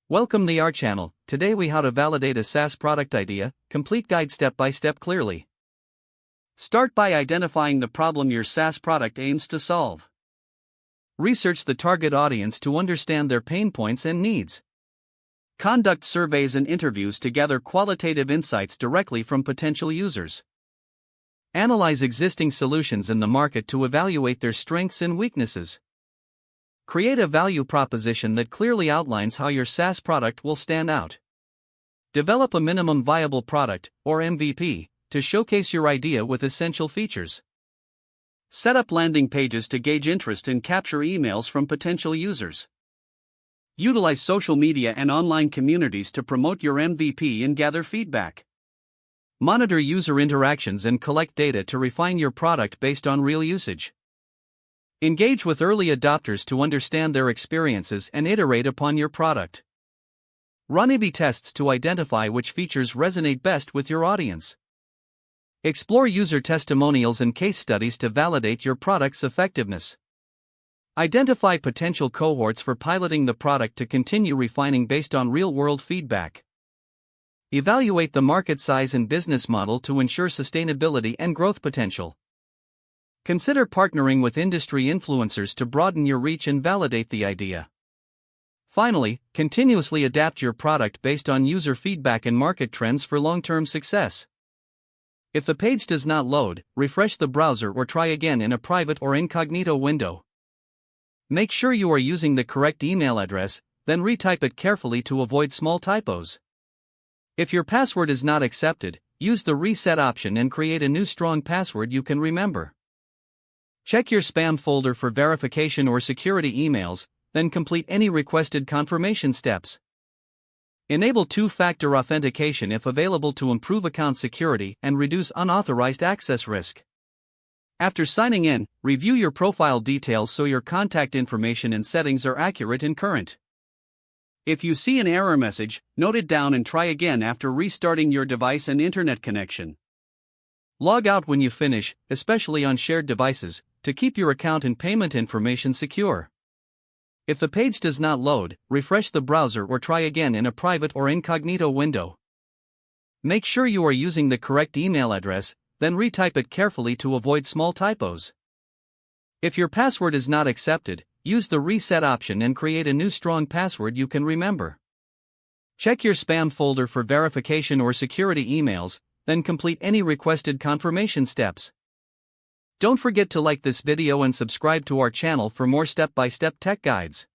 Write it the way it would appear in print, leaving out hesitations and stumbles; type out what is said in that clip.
Welcome to our channel. Today we how to validate a SaaS product idea, complete guide step by step clearly. Start by identifying the problem your SaaS product aims to solve. Research the target audience to understand their pain points and needs. Conduct surveys and interviews to gather qualitative insights directly from potential users. Analyze existing solutions in the market to evaluate their strengths and weaknesses. Create a value proposition that clearly outlines how your SaaS product will stand out. Develop a minimum viable product, or MVP, to showcase your idea with essential features. Set up landing pages to gauge interest and capture emails from potential users. Utilize social media and online communities to promote your MVP and gather feedback. Monitor user interactions and collect data to refine your product based on real usage. Engage with early adopters to understand their experiences and iterate upon your product. Run A/B tests to identify which features resonate best with your audience. Explore user testimonials and case studies to validate your product's effectiveness. Identify potential cohorts for piloting the product to continue refining based on real-world feedback. Evaluate the market size and business model to ensure sustainability and growth potential. Consider partnering with industry influencers to broaden your reach and validate the idea. Finally, continuously adapt your product based on user feedback and market trends for long-term success. If the page does not load, refresh the browser or try again in a private or incognito window. Make sure you are using the correct email address, then retype it carefully to avoid small typos. If your password is not accepted, use the reset option and create a new strong password you can remember. Check your spam folder for verification or security emails, then complete any requested confirmation steps. Enable two-factor authentication if available to improve account security and reduce unauthorized access risk. After signing in, review your profile details so your contact information and settings are accurate and current. If you see an error message, note it down and try again after restarting your device and internet connection. Log out when you finish, especially on shared devices, to keep your account and payment information secure. If the page does not load, refresh the browser or try again in a private or incognito window. Make sure you are using the correct email address, then retype it carefully to avoid small typos. If your password is not accepted, use the reset option and create a new strong password you can remember. Check your spam folder for verification or security emails, then complete any requested confirmation steps. Don't forget to like this video and subscribe to our channel for more step-by-step tech guides.